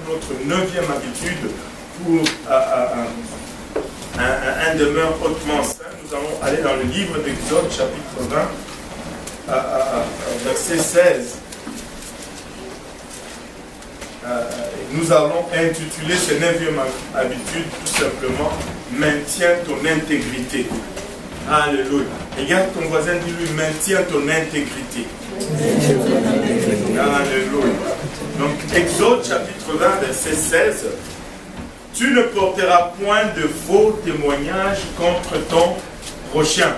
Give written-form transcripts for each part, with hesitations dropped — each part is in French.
notre 9e habitude pour un demeure hautement saint. Nous allons aller dans le livre d'Exode, chapitre 20, verset 16. Nous allons intituler cette 9e habitude tout simplement « Maintiens ton intégrité ». Alléluia. Regarde ton voisin, dis-lui « Maintiens ton intégrité ». Alléluia. Donc, Exode chapitre 20, verset 16. Tu ne porteras point de faux témoignages contre ton prochain.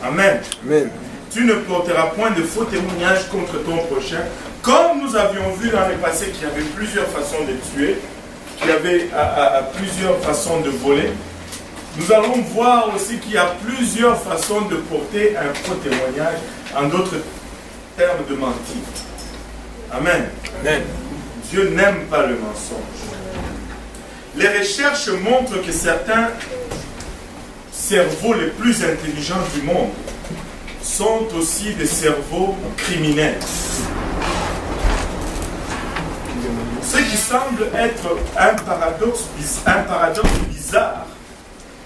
Amen. Amen. Tu ne porteras point de faux témoignages contre ton prochain. Comme nous avions vu dans le passé qu'il y avait plusieurs façons de tuer, qu'il y avait plusieurs façons de voler, nous allons voir aussi qu'il y a plusieurs façons de porter un faux témoignage, en d'autres termes de mentir. Amen. Amen. Dieu n'aime pas le mensonge. Les recherches montrent que certains cerveaux les plus intelligents du monde sont aussi des cerveaux criminels. Ce qui semble être un paradoxe bizarre.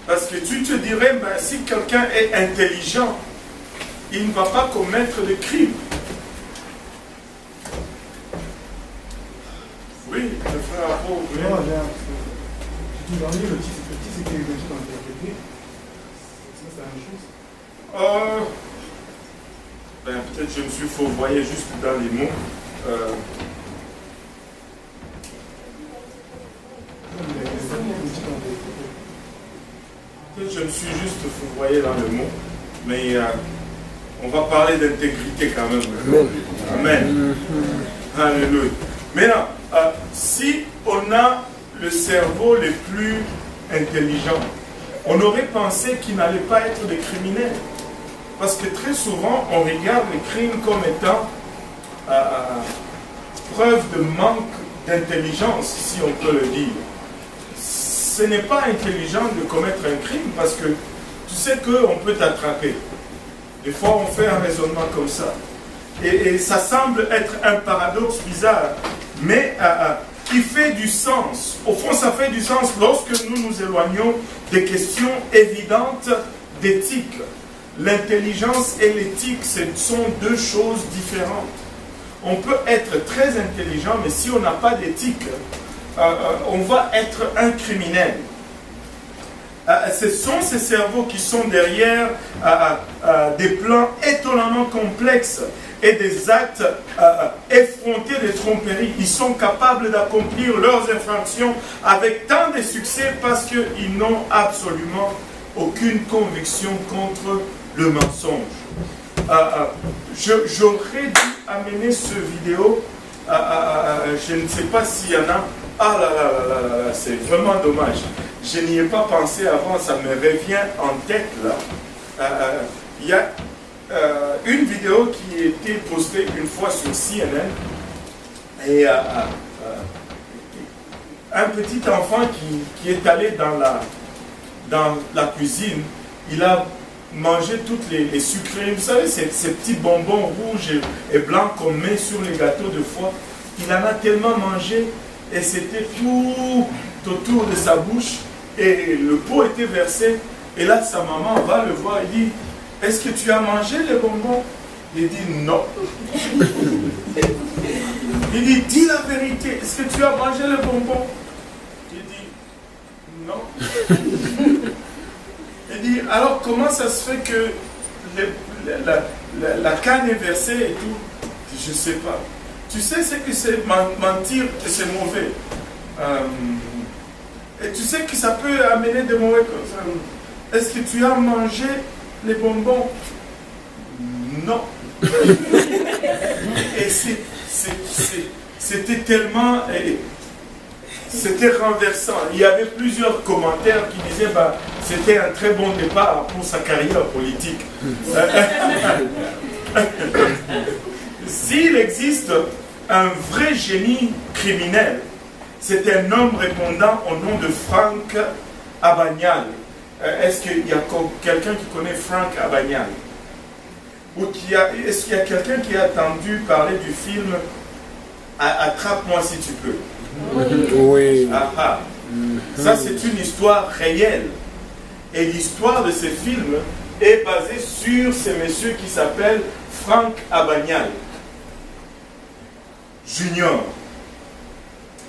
Parce que tu te dirais, ben, si quelqu'un est intelligent, il ne va pas commettre de crime. Oui, le frère Apo, oui. Non, j'ai toujours dit le petit c'est que les gens ont interprété. C'est la même chose. Ben, peut-être je me suis fourvoyé juste dans les mots. Peut-être je me suis juste fourvoyé dans le mot. Mais on va parler d'intégrité quand même. Amen. Alléluia. Maintenant, si on a le cerveau le plus intelligent, on aurait pensé qu'il n'allait pas être des criminels. Parce que très souvent, on regarde les crimes comme étant preuve de manque d'intelligence, si on peut le dire. Ce n'est pas intelligent de commettre un crime parce que tu sais qu'on peut t'attraper. Des fois, on fait un raisonnement comme ça. Et ça semble être un paradoxe bizarre, mais qui fait du sens. Au fond, ça fait du sens lorsque nous nous éloignons des questions évidentes d'éthique. L'intelligence et l'éthique, ce sont deux choses différentes. On peut être très intelligent, mais si on n'a pas d'éthique, on va être un criminel. Ce sont ces cerveaux qui sont derrière des plans étonnamment complexes et des actes effrontés de tromperie. Ils sont capables d'accomplir leurs infractions avec tant de succès parce qu'ils n'ont absolument aucune conviction contre le mensonge. J'aurais dû amener ce vidéo, je ne sais pas s'il y en a. Ah là là là là là, c'est vraiment dommage. Je n'y ai pas pensé avant, ça me revient en tête là. Il y a une vidéo qui a été postée une fois sur CNN et un petit enfant qui est allé dans la cuisine, il a mangé toutes les sucreries, vous savez, ces petits bonbons rouges et blancs qu'on met sur les gâteaux de foie. Il en a tellement mangé et c'était tout autour de sa bouche et le pot était versé. Et là, sa maman va le voir et dit, est-ce que tu as mangé les bonbons? Il dit non. Il dit, dis la vérité, est-ce que tu as mangé les bonbons? Il dit non. Il dit, alors comment ça se fait que la canne est versée et tout? Il dit, je ne sais pas. Tu sais ce que c'est mentir et c'est mauvais. Et tu sais que ça peut amener des mauvais conseils. Est-ce que tu as mangé les bonbons? Non. Et c'était tellement... C'était renversant. Il y avait plusieurs commentaires qui disaient bah, c'était un très bon départ pour sa carrière politique. S'il existe un vrai génie criminel, c'est un homme répondant au nom de Frank Abagnale. Est-ce qu'il y a quelqu'un qui connaît Frank Abagnale? Ou est-ce qu'il y a quelqu'un qui a entendu parler du film Attrape-moi si tu peux. Oui. Ça, c'est une histoire réelle. Et l'histoire de ce film est basée sur ce monsieur qui s'appelle Franck Abanial Junior.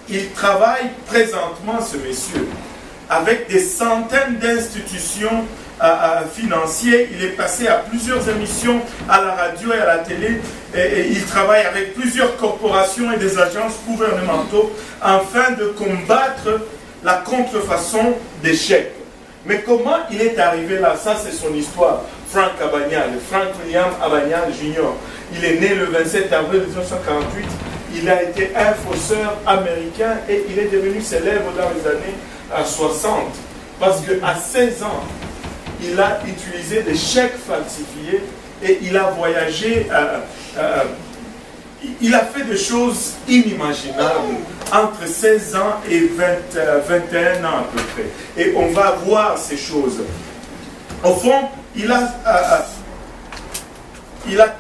Il travaille présentement, ce monsieur, avec des centaines d'institutions financières. Il est passé à plusieurs émissions à la radio et à la télé. Et il travaille avec plusieurs corporations et des agences gouvernementaux afin de combattre la contrefaçon des chèques. Mais comment il est arrivé là? Ça, c'est son histoire. Franck Abanial, Frank William Abanial Jr. Il est né le 27 avril 1948. Il a été un fausseur américain et il est devenu célèbre dans les années 60. Parce qu'à 16 ans, il a utilisé des chèques falsifiés et il a voyagé, il a fait des choses inimaginables entre 16 ans et 21 ans à peu près. Et on va voir ces choses. Au fond, il a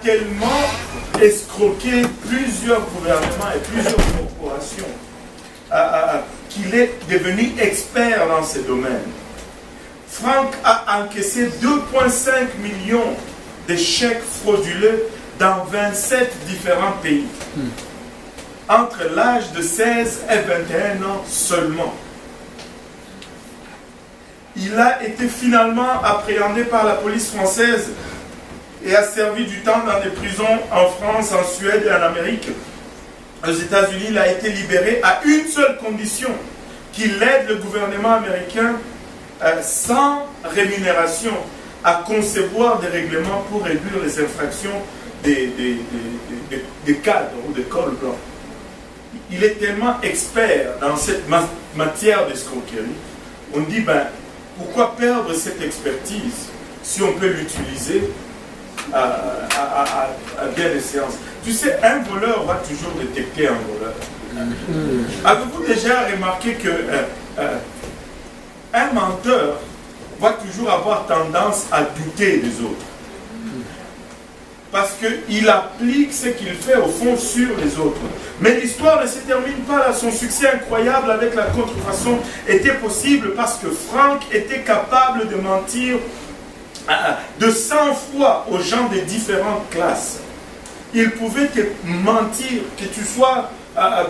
tellement escroqué plusieurs gouvernements et plusieurs corporations qu'il est devenu expert dans ces domaines. Franck a encaissé 2,5 millions de chèques frauduleux dans 27 différents pays, entre l'âge de 16 et 21 ans seulement. Il a été finalement appréhendé par la police française et a servi du temps dans des prisons en France, en Suède et en Amérique. Aux États-Unis, il a été libéré à une seule condition, qu'il aide le gouvernement américain sans rémunération à concevoir des règlements pour réduire les infractions des cadres ou des cols blancs. Il est tellement expert dans cette matière d'escroquerie. On dit, ben, pourquoi perdre cette expertise si on peut l'utiliser à bien des séances? Tu sais, un voleur va toujours détecter un voleur. Avez-vous déjà remarqué que un menteur va toujours avoir tendance à douter des autres? Parce qu'il applique ce qu'il fait au fond sur les autres. Mais l'histoire ne se termine pas là. Son succès incroyable avec la contrefaçon était possible parce que Franck était capable de mentir de 100 fois aux gens de différentes classes. Il pouvait te mentir, que tu sois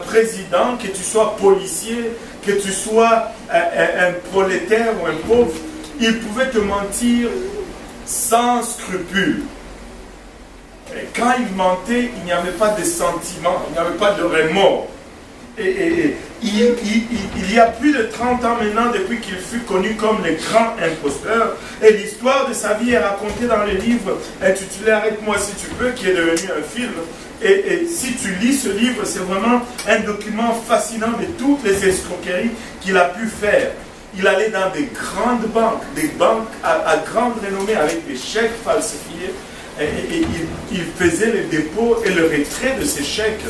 président, que tu sois policier, que tu sois un prolétaire ou un pauvre. Il pouvait te mentir sans scrupule. Et quand il mentait, il n'y avait pas de sentiments, il n'y avait pas de remords. Et il y a plus de 30 ans maintenant, depuis qu'il fut connu comme le grand imposteur, et l'histoire de sa vie est racontée dans le livre intitulé « Arrête-moi si tu peux », qui est devenu un film. Et si tu lis ce livre, c'est vraiment un document fascinant de toutes les escroqueries qu'il a pu faire. Il allait dans des grandes banques, des banques à grande renommée avec des chèques falsifiés, et il faisait le dépôt et le retrait de ces chèques.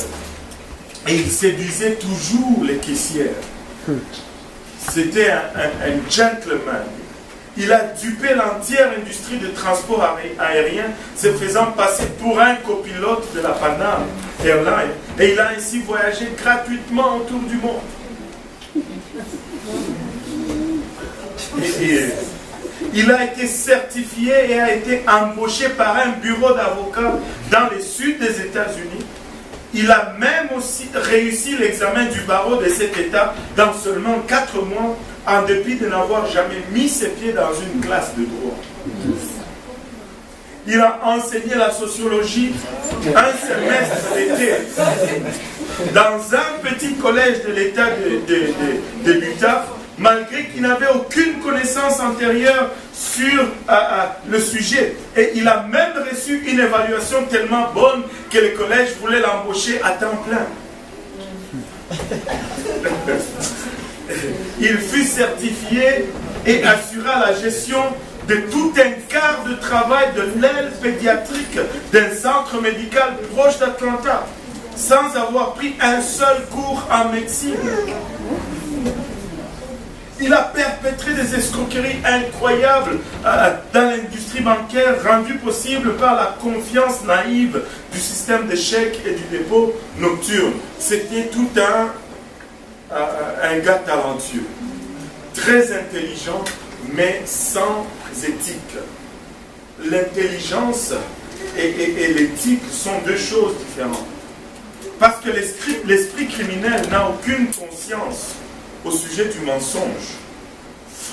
Et il séduisait toujours les caissières. C'était un gentleman. Il a dupé l'entière industrie de transport aérien, se faisant passer pour un copilote de la Panam Airlines. Et il a ainsi voyagé gratuitement autour du monde. Il a été certifié et a été embauché par un bureau d'avocats dans le sud des États-Unis. Il a même aussi réussi l'examen du barreau de cet État dans seulement 4 mois, en dépit de n'avoir jamais mis ses pieds dans une classe de droit. Il a enseigné la sociologie un semestre d'été dans un petit collège de l'État de l'Utah, malgré qu'il n'avait aucune connaissance antérieure sur le sujet. Et il a même reçu une évaluation tellement bonne que le collège voulait l'embaucher à temps plein. Il fut certifié et assura la gestion de tout un quart de travail de l'aile pédiatrique d'un centre médical proche d'Atlanta, sans avoir pris un seul cours en médecine. Il a perpétré des escroqueries incroyables dans l'industrie bancaire, rendues possibles par la confiance naïve du système de chèques et du dépôt nocturne. C'était tout un gars talentueux, très intelligent, mais sans éthique. L'intelligence et l'éthique sont deux choses différentes. Parce que l'esprit criminel n'a aucune conscience au sujet du mensonge.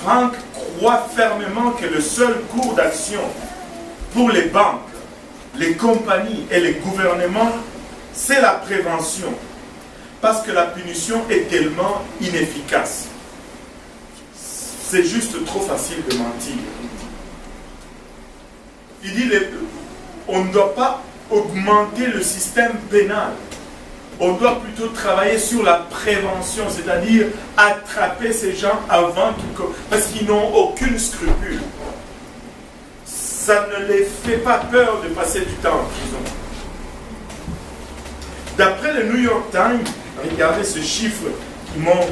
Frank croit fermement que le seul cours d'action pour les banques, les compagnies et les gouvernements, c'est la prévention. Parce que la punition est tellement inefficace. C'est juste trop facile de mentir. Il dit, on ne doit pas augmenter le système pénal. On doit plutôt travailler sur la prévention, c'est-à-dire attraper ces gens avant qu'ils... Parce qu'ils n'ont aucune scrupule. Ça ne les fait pas peur de passer du temps en prison. D'après le New York Times, regardez ce chiffre qui m'ont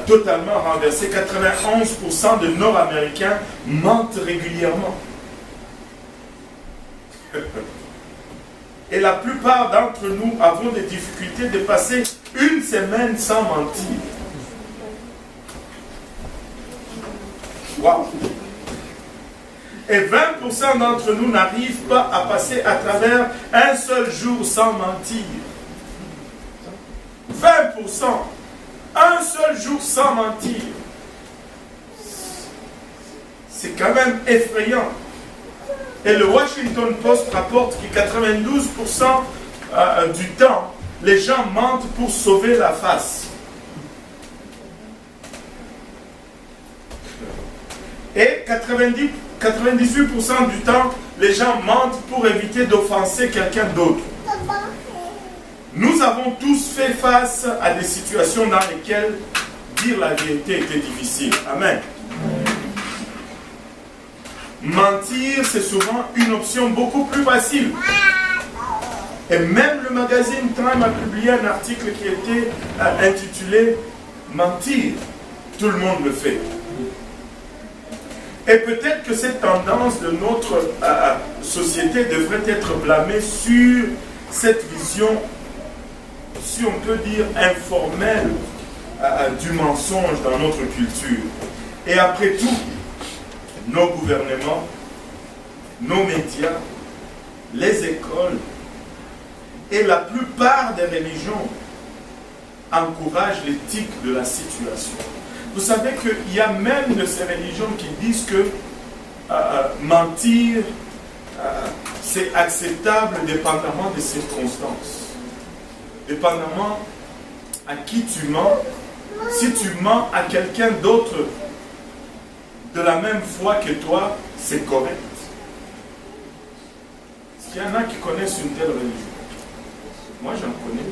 totalement renversé, 91% de Nord-Américains mentent régulièrement. Et la plupart d'entre nous avons des difficultés de passer une semaine sans mentir. Wow. Et 20% d'entre nous n'arrivent pas à passer à travers un seul jour sans mentir. 20%. Un seul jour sans mentir. C'est quand même effrayant. Et le Washington Post rapporte que 92% du temps, les gens mentent pour sauver la face. Et 98% du temps, les gens mentent pour éviter d'offenser quelqu'un d'autre. Nous avons tous fait face à des situations dans lesquelles dire la vérité était difficile. Amen. Mentir, c'est souvent une option beaucoup plus facile. Et même le magazine Time a publié un article qui était intitulé « Mentir ». Tout le monde le fait. Et peut-être que cette tendance de notre société devrait être blâmée sur cette vision, si on peut dire, informelle du mensonge dans notre culture. Et après tout, nos gouvernements, nos médias, les écoles et la plupart des religions encouragent l'éthique de la situation. Vous savez qu'il y a même de ces religions qui disent que mentir, c'est acceptable dépendamment des circonstances. Dépendamment à qui tu mens. Si tu mens à quelqu'un d'autre de la même foi que toi, c'est correct. Est-ce qu'il y en a qui connaissent une telle religion? Moi, j'en connais.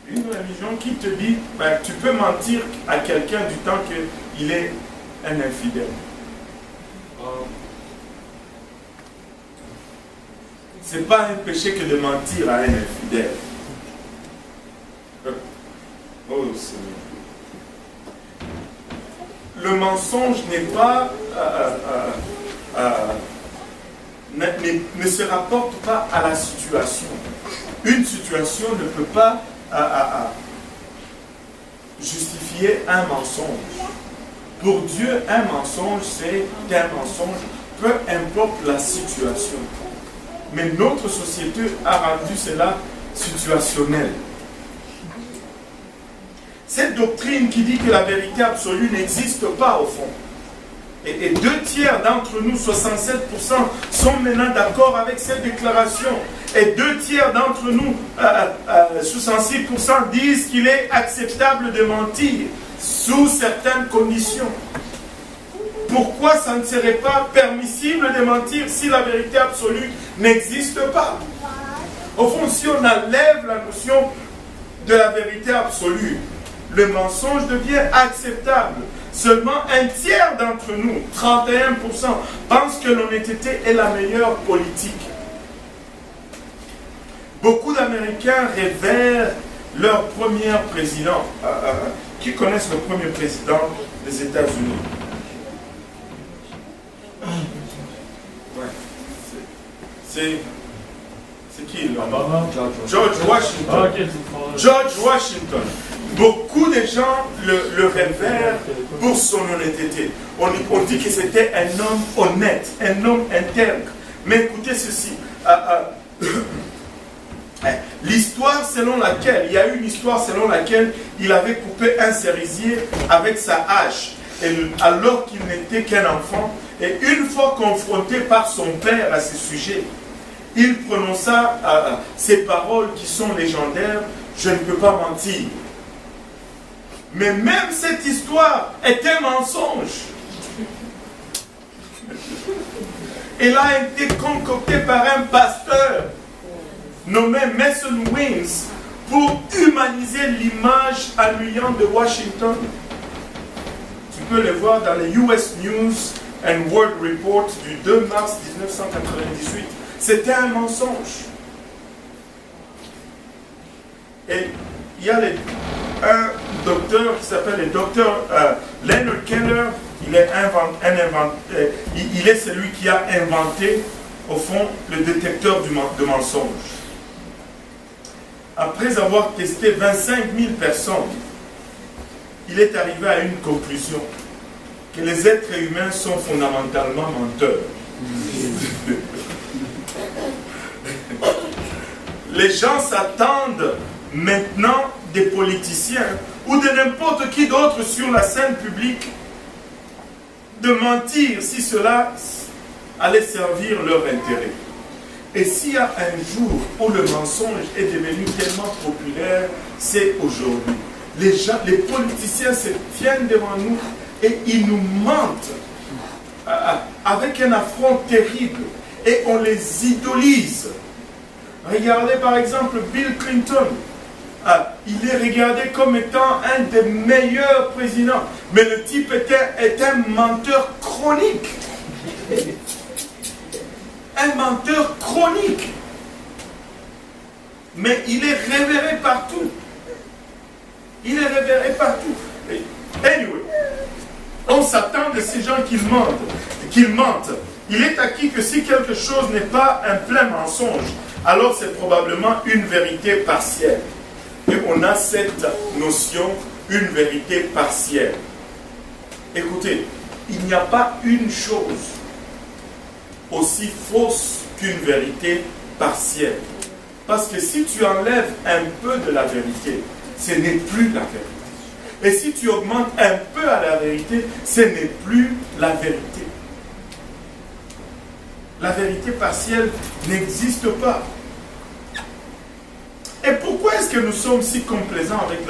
Une religion qui te dit, ben, tu peux mentir à quelqu'un du temps qu'il est un infidèle. C'est pas un péché que de mentir à un infidèle. Oh Seigneur. Le mensonge n'est pas, ne se rapporte pas à la situation. Une situation ne peut pas justifier un mensonge. Pour Dieu, un mensonge, c'est un mensonge, peu importe la situation. Mais notre société a rendu cela situationnel. Cette doctrine qui dit que la vérité absolue n'existe pas au fond. Et 2/3 d'entre nous, 67%, sont maintenant d'accord avec cette déclaration. Et 2/3 d'entre nous, 66%, disent qu'il est acceptable de mentir sous certaines conditions. Pourquoi ça ne serait pas permissible de mentir si la vérité absolue n'existe pas? Au fond, si on enlève la notion de la vérité absolue, le mensonge devient acceptable. Seulement 1/3 d'entre nous, 31%, pensent que l'honnêteté est la meilleure politique. Beaucoup d'Américains révèrent leur premier président, Qui connaissent le premier président des États-Unis? Ouais. C'est qui là? George Washington. George Washington. Beaucoup de gens le révèrent pour son honnêteté. On dit que c'était un homme honnête, un homme intègre. Mais écoutez ceci. L'histoire selon laquelle, il y a une histoire selon laquelle il avait coupé un cerisier avec sa hache, alors qu'il n'était qu'un enfant. Et une fois confronté par son père à ce sujet, il prononça ces paroles qui sont légendaires: je ne peux pas mentir. Mais même cette histoire est un mensonge. Elle a été concoctée par un pasteur nommé Mason Wings pour humaniser l'image ennuyante de Washington. Tu peux le voir dans les US News and World Report du 2 mars 1998. C'était un mensonge. Et il y a un docteur qui s'appelle le docteur Leonard Keller. Il est celui qui a inventé, au fond, le détecteur de mensonges. Après avoir testé 25 000 personnes, il est arrivé à une conclusion: que les êtres humains sont fondamentalement menteurs. Les gens s'attendent maintenant des politiciens ou de n'importe qui d'autre sur la scène publique de mentir si cela allait servir leur intérêt. Et s'il y a un jour où le mensonge est devenu tellement populaire, c'est aujourd'hui. Les politiciens se tiennent devant nous et ils nous mentent avec un affront terrible et on les idolise. Regardez par exemple Bill Clinton. Il est regardé comme étant un des meilleurs présidents. Mais le type est un menteur chronique. Un menteur chronique. Mais il est révéré partout. Il est révéré partout. Anyway, on s'attend de ces gens qu'ils mentent. Il est acquis que si quelque chose n'est pas un plein mensonge, alors c'est probablement une vérité partielle. Et on a cette notion, une vérité partielle. Écoutez, il n'y a pas une chose aussi fausse qu'une vérité partielle. Parce que si tu enlèves un peu de la vérité, ce n'est plus la vérité. Et si tu augmentes un peu à la vérité, ce n'est plus la vérité. La vérité partielle n'existe pas. Et pourquoi est-ce que nous sommes si complaisants avec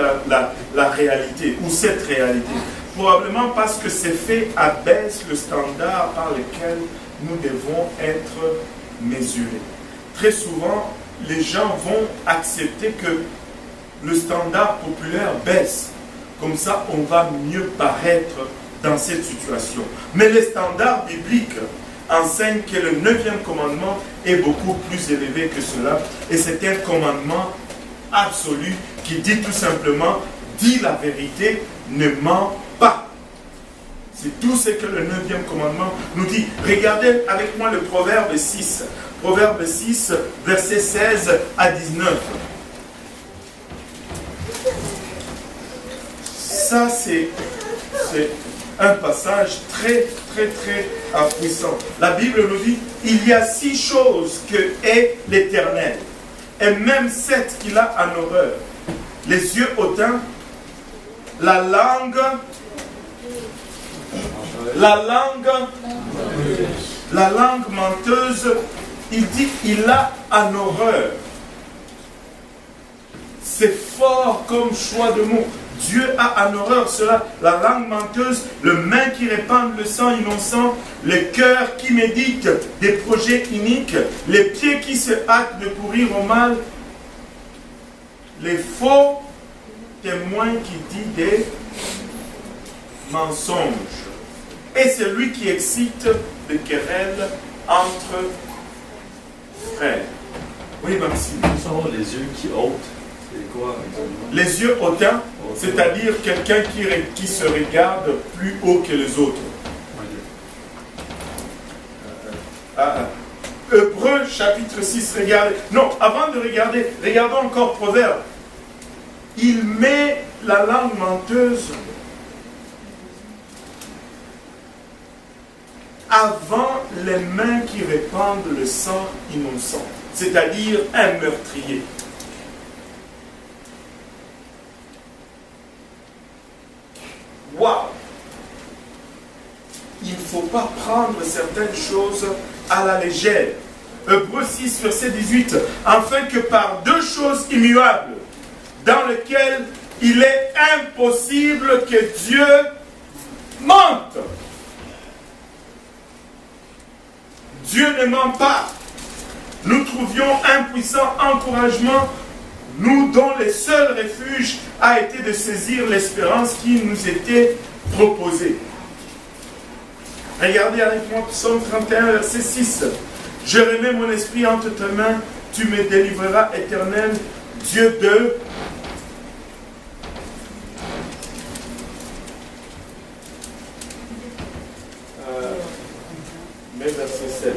la réalité, ou cette réalité? Probablement parce que ces faits abaissent le standard par lequel nous devons être mesurés. Très souvent, les gens vont accepter que le standard populaire baisse. Comme ça, on va mieux paraître dans cette situation. Mais le standard biblique enseigne que le 9e commandement est beaucoup plus élevé que cela. Et c'est un commandement absolu qui dit tout simplement: dis la vérité, ne mens pas. C'est tout ce que le 9e commandement nous dit. Regardez avec moi le Proverbe 6. Proverbe 6, versets 16 à 19. Ça, c'est un passage très puissant. La Bible nous dit: il y a 6 choses que est l'Éternel, et même 7 qu'il a en horreur: les yeux hautains, la langue menteuse. Il dit: il a en horreur. C'est fort comme choix de mots. Dieu a en horreur cela, la langue menteuse, le main qui répand le sang innocent, le cœur qui médite des projets iniques, les pieds qui se hâtent de courir au mal, les faux témoins qui disent des mensonges, et celui qui excite des querelles entre frères. Oui, Maxime. Nous savons les yeux qui ôtent. C'est quoi exactement? Les yeux hautains. c'est-à-dire quelqu'un qui se regarde plus haut que les autres. Hébreux chapitre 6, regardez. Non, avant de regarder, regardons encore Proverbe. Il met la langue menteuse avant les mains qui répandent le sang innocent, c'est-à-dire un meurtrier. Waouh! Il ne faut pas prendre certaines choses à la légère. Hébreux 6, verset 18. Afin que par deux choses immuables, dans lesquelles il est impossible que Dieu mente. Dieu ne ment pas. Nous trouvions un puissant encouragement, nous dont le seul refuge a été de saisir l'espérance qui nous était proposée. Regardez avec moi Psaume 31, verset 6. Je remets mon esprit entre tes mains, tu me délivreras, Éternel, Dieu de... Mais verset 7.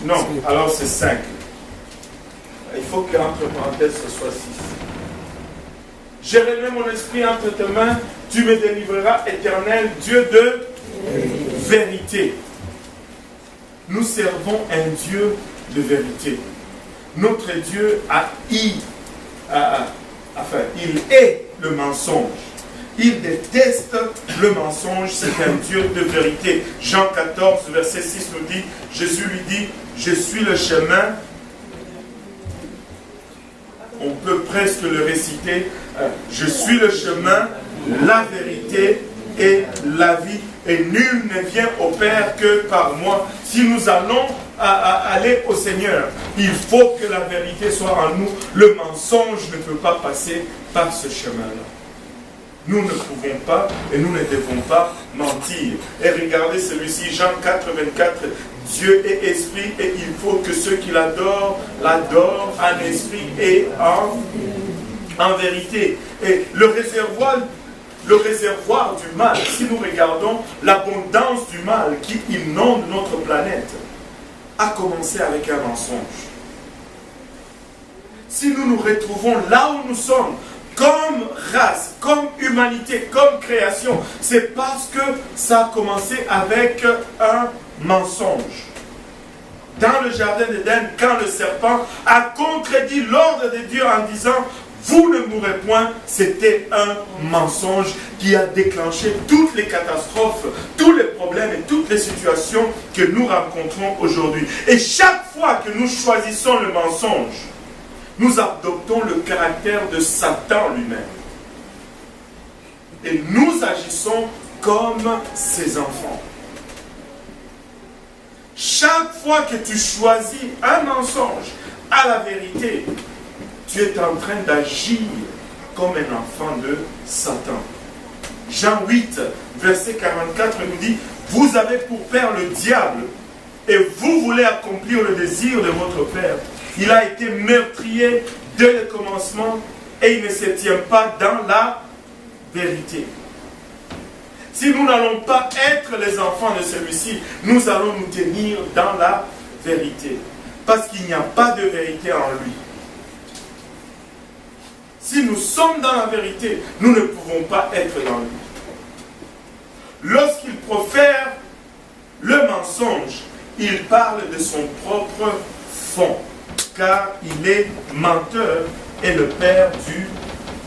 Non, alors c'est 5. Il faut qu'entre parenthèses ce soit 6. Je remets mon esprit entre tes mains, tu me délivreras, Éternel, Dieu de vérité. Nous servons un Dieu de vérité. Notre Dieu il est le mensonge. Il déteste le mensonge, c'est un Dieu de vérité. Jean 14, verset 6 nous dit, Jésus lui dit, je suis le chemin. On peut presque le réciter. Je suis le chemin, la vérité et la vie. Et nul ne vient au Père que par moi. Si nous allons aller au Seigneur, il faut que la vérité soit en nous. Le mensonge ne peut pas passer par ce chemin-là. Nous ne pouvons pas et nous ne devons pas mentir. Et regardez celui-ci, Jean 4, 24. Dieu est esprit et il faut que ceux qui l'adorent, l'adorent en esprit et en vérité. Et le réservoir du mal, si nous regardons l'abondance du mal qui inonde notre planète, a commencé avec un mensonge. Si nous nous retrouvons là où nous sommes, comme race, comme humanité, comme création, c'est parce que ça a commencé avec un mensonge. Dans le jardin d'Éden, quand le serpent a contredit l'ordre de Dieu en disant « Vous ne mourrez point », c'était un mensonge qui a déclenché toutes les catastrophes, tous les problèmes et toutes les situations que nous rencontrons aujourd'hui. Et chaque fois que nous choisissons le mensonge, nous adoptons le caractère de Satan lui-même. Et nous agissons comme ses enfants. Chaque fois que tu choisis un mensonge à la vérité, tu es en train d'agir comme un enfant de Satan. Jean 8, verset 44 nous dit, « Vous avez pour père le diable, et vous voulez accomplir le désir de votre père. Il a été meurtrier dès le commencement, et il ne se tient pas dans la vérité. » Si nous n'allons pas être les enfants de celui-ci, nous allons nous tenir dans la vérité. Parce qu'il n'y a pas de vérité en lui. Si nous sommes dans la vérité, nous ne pouvons pas être dans lui. Lorsqu'il profère le mensonge, il parle de son propre fond. Car il est menteur et le père du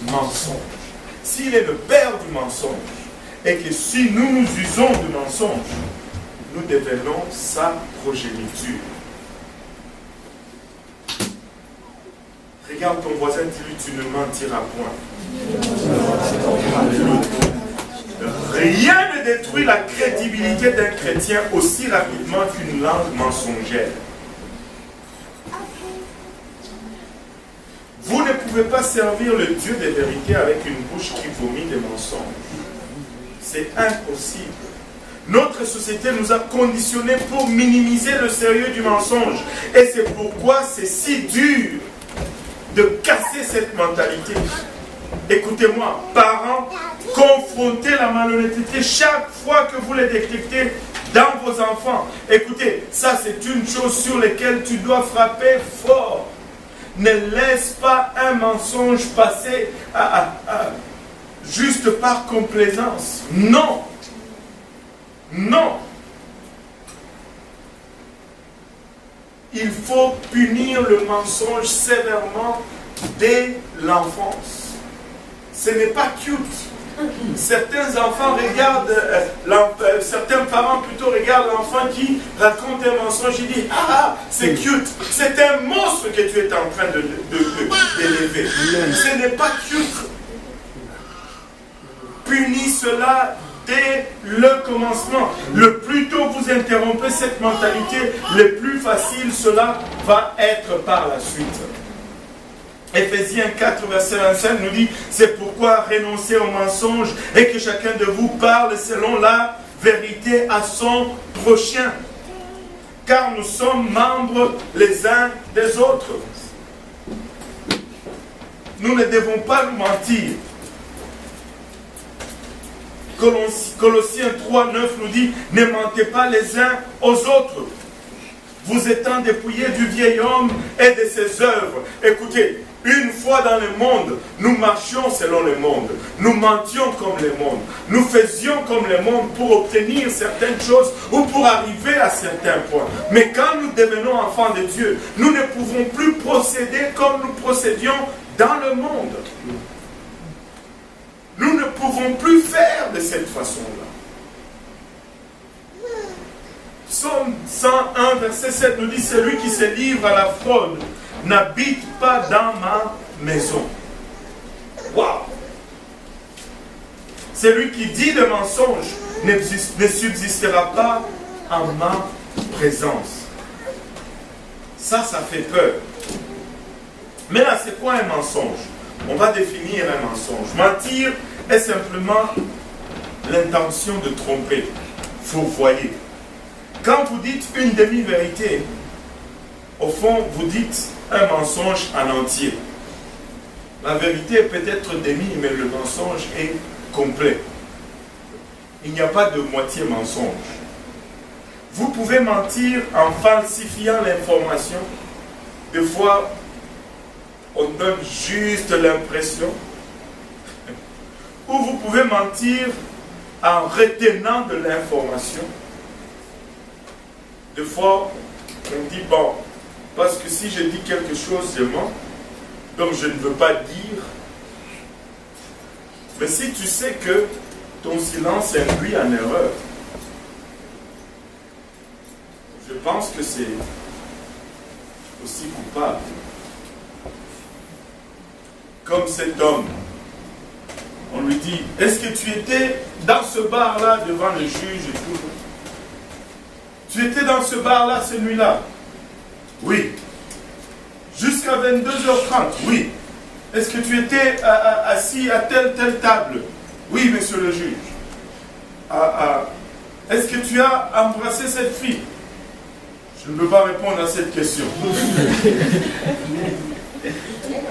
mensonge. S'il est le père du mensonge, et que si nous nous usons du mensonge, nous devenons sa progéniture. Regarde ton voisin, dis-lui, tu ne mentiras point. Rien ne détruit la crédibilité d'un chrétien aussi rapidement qu'une langue mensongère. Vous ne pouvez pas servir le Dieu des vérités avec une bouche qui vomit des mensonges. C'est impossible. Notre société nous a conditionnés pour minimiser le sérieux du mensonge. Et c'est pourquoi c'est si dur de casser cette mentalité. Écoutez-moi, parents, confrontez la malhonnêteté chaque fois que vous les détectez dans vos enfants. Écoutez, ça c'est une chose sur laquelle tu dois frapper fort. Ne laisse pas un mensonge passer juste par complaisance. Non. Non. Il faut punir le mensonge sévèrement dès l'enfance. Ce n'est pas cute. Certains enfants regardent, certains parents plutôt regardent l'enfant qui raconte un mensonge et disent ah, c'est cute, c'est un monstre que tu es en train d'élever. Ce n'est pas cute. Punis cela dès le commencement. Le plus tôt vous interrompez cette mentalité, le plus facile cela va être par la suite. Éphésiens 4, verset 25 nous dit, c'est pourquoi renoncez au mensonge et que chacun de vous parle selon la vérité à son prochain. Car nous sommes membres les uns des autres. Nous ne devons pas nous mentir. Colossiens 3, 9 nous dit, ne mentez pas les uns aux autres, vous étant dépouillés du vieil homme et de ses œuvres. Écoutez, une fois dans le monde, nous marchions selon le monde. Nous mentions comme le monde. Nous faisions comme le monde pour obtenir certaines choses ou pour arriver à certains points. Mais quand nous devenons enfants de Dieu, nous ne pouvons plus procéder comme nous procédions dans le monde. Nous ne pouvons plus faire de cette façon-là. Psaume 101, verset 7 nous dit, celui qui se livre à la fraude n'habite pas dans ma maison. Waouh! Celui qui dit le mensonge ne subsistera pas en ma présence. Ça fait peur. Mais là, c'est quoi un mensonge? On va définir un mensonge. Mentir est simplement l'intention de tromper, fourvoyer. Quand vous dites une demi-vérité, au fond, vous dites un mensonge en entier. La vérité est peut-être demi, mais le mensonge est complet. Il n'y a pas de moitié mensonge. Vous pouvez mentir en falsifiant l'information. Des fois, on donne juste l'impression. Ou vous pouvez mentir en retenant de l'information. Des fois, on dit, bon, parce que si je dis quelque chose, je mens, donc je ne veux pas dire. Mais si tu sais que ton silence induit en erreur, je pense que c'est aussi coupable. Comme cet homme, on lui dit, est-ce que tu étais dans ce bar-là devant le juge et tout? Tu étais dans ce bar-là cette nuit-là? Oui. Jusqu'à 22h30? Oui. Est-ce que tu étais assis à telle table? Oui, monsieur le juge. Est-ce que tu as embrassé cette fille? Je ne peux pas répondre à cette question.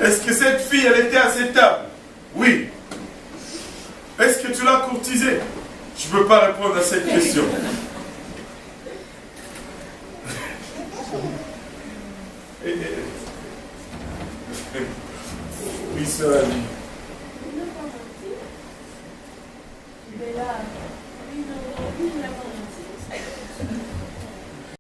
Est-ce que cette fille, elle était à cette table? Oui. Est-ce que tu l'as courtisée? Je ne peux pas répondre à cette question. Oui, sœur.